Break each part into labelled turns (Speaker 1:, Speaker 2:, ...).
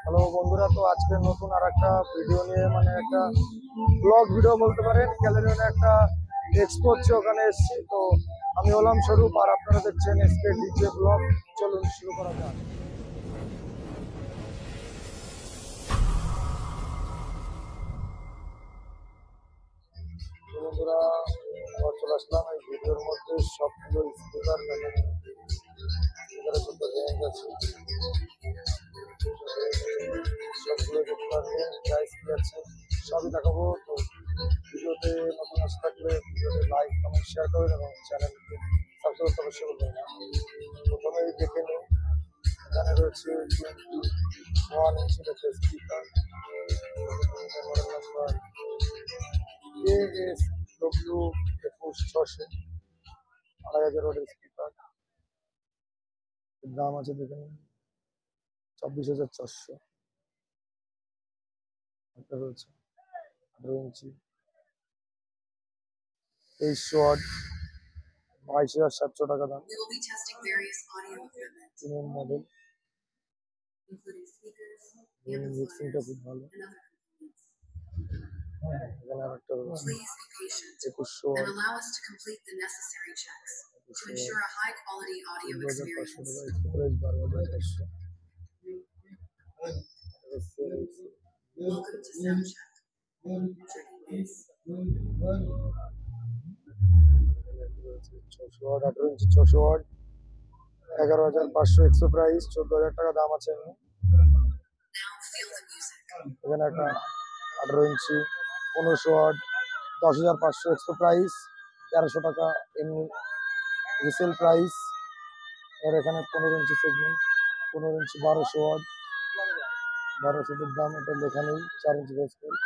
Speaker 1: Hello বন্ধুরা, তো আজকে নতুন আর একটা ভিডিও নিয়ে একটা ব্লগ ভিডিও বলতে পারেন। ক্যালেরিয়নে একটা এক্সপো হচ্ছে, ওখানে এসেছি। তো আমি হলাম স্বরূপ আর আপনারা দেখছেন এসকে ডিজে ব্লগ। চলুন শুরু করা যাক। তো বন্ধুরা, আবার চলে আসলাম এই ভিডিওর মধ্যে। সবগুলো স্পিকার সবগুলো দেখতে পারবেন, প্রাইস কি আছে সবই দেখাবো। তো ভিডিওতে নতুন আসে থাকলে ভিডিওতে লাইক কমেন্ট শেয়ার করবেন এবং চ্যানেলকে সাবস্ক্রাইব করতে অবশ্যই বলবেন না। প্রথমে দেখে নিন, এখানে রয়েছে 21 ইঞ্চি একটা স্পিকার, মডেল নাম্বার ASW 21600, 2500 ওয়াটের স্পিকার। দাম আছে দেখে নিন 24,400। একটা রয়েছে 18 ইঞ্চি 23 ওয়াট, 22,700 টাকা দাম। প্রিমিয়াম মডেল, মিক্সিংটা খুব ভালো। এখানে আরেকটা রয়েছে 2100 ওয়াট, 12,500 টাকা। স্টোরেজ 12,500। ছশো ওয়াট, 18 ইঞ্চি 600 ওয়াট, 11,500 এক্সো প্রাইস, 14,000 টাকা দাম আছে। এখানে একটা 18 ইঞ্চি 1500 ওয়াট, 10,500 এক্সো প্রাইস, 1300 টাকা এমনি রিসেল প্রাইস। আর এখানে 15 ইঞ্চি সেগমেন্ট, 15 ইঞ্চি 1200 ওয়াট, 1200 দাম। এটা লেখা নেই, 4 ইঞ্চি বেস করে।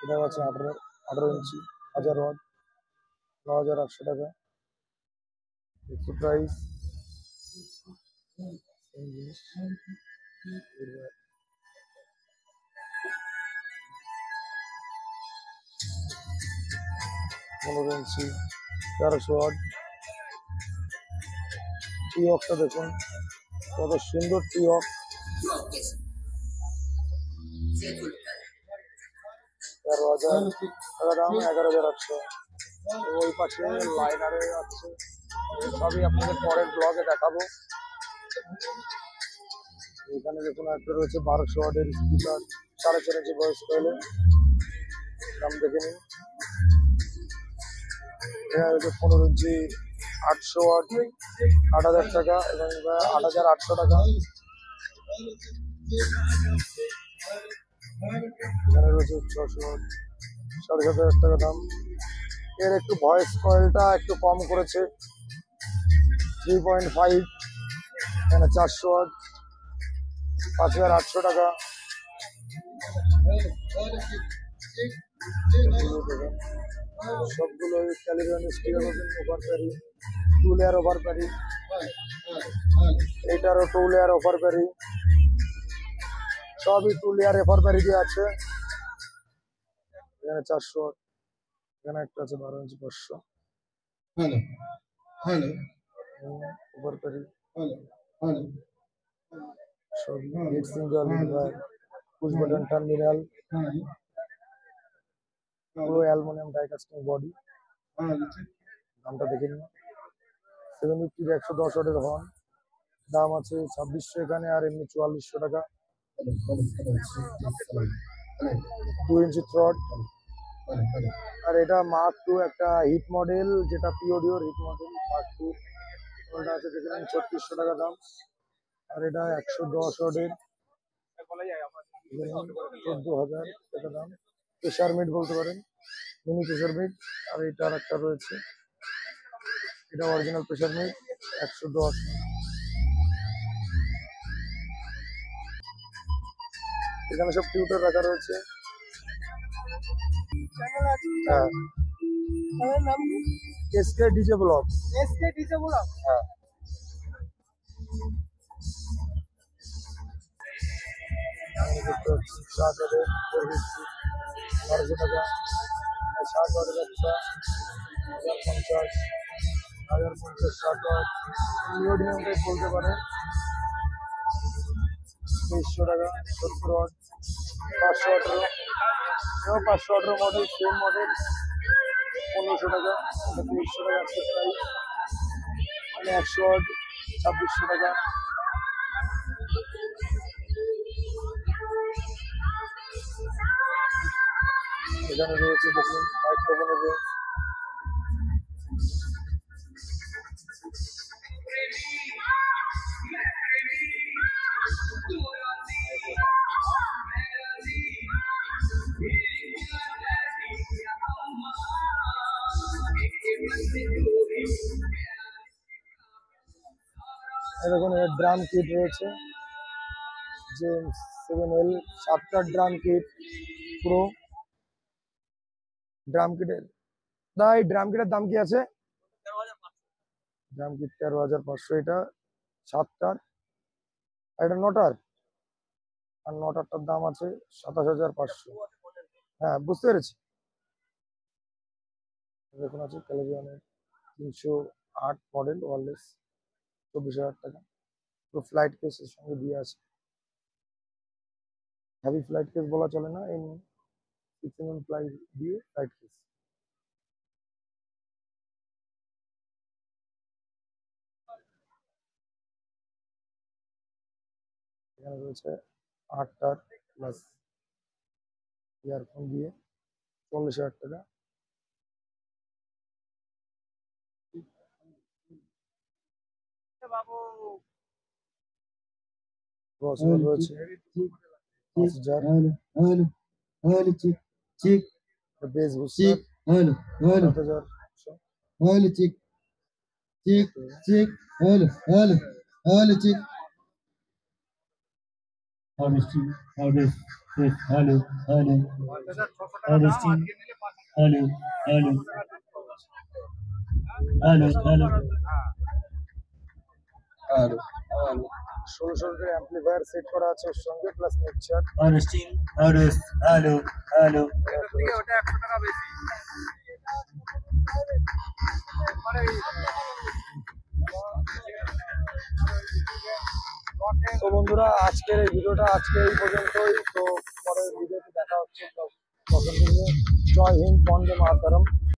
Speaker 1: এটা আছে 18 ইঞ্চি 1000 ওয়াট, 9,800 টাকা এক্সো প্রাইস। পনেরো ইঞ্চি 1300 ওয়াট। টিঅকটা দেখুন কত সুন্দর টিঅক, 13,000 টাকা দাম, 11,800। ওই পাশে লাইনারে আছে, সবই আপনাদের পরের ব্লগে দেখাবো। এখানে দেখুন একটা রয়েছে 1200 ওয়াটের স্পিকার, 4.5 ইঞ্চি ভয়েস কয়েলে, দাম দেখে নিন। এখানে রয়েছে 15 ইঞ্চি 800 ওয়াট, 8,000 টাকা এবং 8,800 টাকা। এখানে রয়েছে 600 ওয়াট, 7,500 টাকা দাম। এর একটু ভয়েস কয়েলটা একটু কম করেছে, 3.5। এখানে 400 ওয়াট, 5,800 টাকা। সবগুলো ক্যালিফোর্নিয়া স্টিল ওভার প্যারি, 2 লেয়ার ওভার প্যারি। এটারও 2 লেয়ার ওভার প্যারি, সবই 2 লেয়ার ওভার প্যারি দিয়ে আছে। এখানে 400 ওয়াট, এখানে একটা আছে 12 ইঞ্চি 500 ওভার প্যারি। সবই hit single push button terminal, পুরো অ্যালুমিনিয়াম ডাই কাস্টিং বডি। দামটা দেখে নিন। 750 110 ওয়াটের হর্ন, দাম আছে 2600 এখানে, আর এমনি 4400 টাকা। 2 ইঞ্চি থ্রট, আর এটা মার্ক 2 একটা হিট মডেল, যেটা পিওডিওর হিট মডেল মার্ক 2। ওটা আছে দেখে নিন 3600 টাকা দাম। আর এটা 110 ওয়াটের, 14,000 টাকা দাম। প্রেশার মিট বলতে পারেন, মিনি প্রেশার মিট। আর এটা আর একটা রয়েছে, এটা অরিজিনাল প্রেশার মিট, 110। এখানে সব টিউটার রাখা রয়েছে। হ্যাঁ, এসকে ডিজে ব্লগ। হ্যাঁ, দেখতে পাচ্ছি 7 ওয়াটের 1200 টাকা। 7 ওয়াটের একটা 1,050, 1,050 7 ওয়াট, নিউডিয়াম টাইপ বলতে পারেন। 2300 টাকা 70 ওয়াট 518 এবং 518 মডেল সেম মডেল 1500 টাকা 2300 টাকা আজকে প্রাইস মানে 100 ওয়াট 2600 টাকা এখানে রয়েছে দেখুন মাইক্রোফোনের রেঞ্জ এরকম ড্রাম কিট রয়েছে জেমস 7L 7টা ড্রাম কিট পুরো ড্রাম কিটের দাই ড্রাম কিটের দাম কি আছে ড্রাম কিট 13,500 এটা 7টার আর এটা 9টার আর 9টারটার দাম আছে 27,500 হ্যাঁ বুঝতে পেরেছি দেখুন আছে ক্যালিভিয়নের 308 মডেল ওয়্যারলেস 24,000 টাকা তো ফ্লাইট কেসের সঙ্গে দিয়ে আছে হেভি ফ্লাইট কেস বলা চলে না এমনি 6mm প্লাই দিয়ে ফ্লাইট কেস এখানে রয়েছে 8টার প্লাস ইয়ারফোন দিয়ে 40,000 টাকা প্রসেসর রয়েছে 5,000 বেস বুস্টার 7,000 16 অ্যাম্পলিফায়ার সেট করা আছে ওর সঙ্গে প্লাস মিক্সার তো বন্ধুরা আজকের এই ভিডিওটা আজকে এই পর্যন্তই তো পরের ভিডিওতে দেখা হচ্ছে তখন জয় হিন্দ বন্দে মাতরম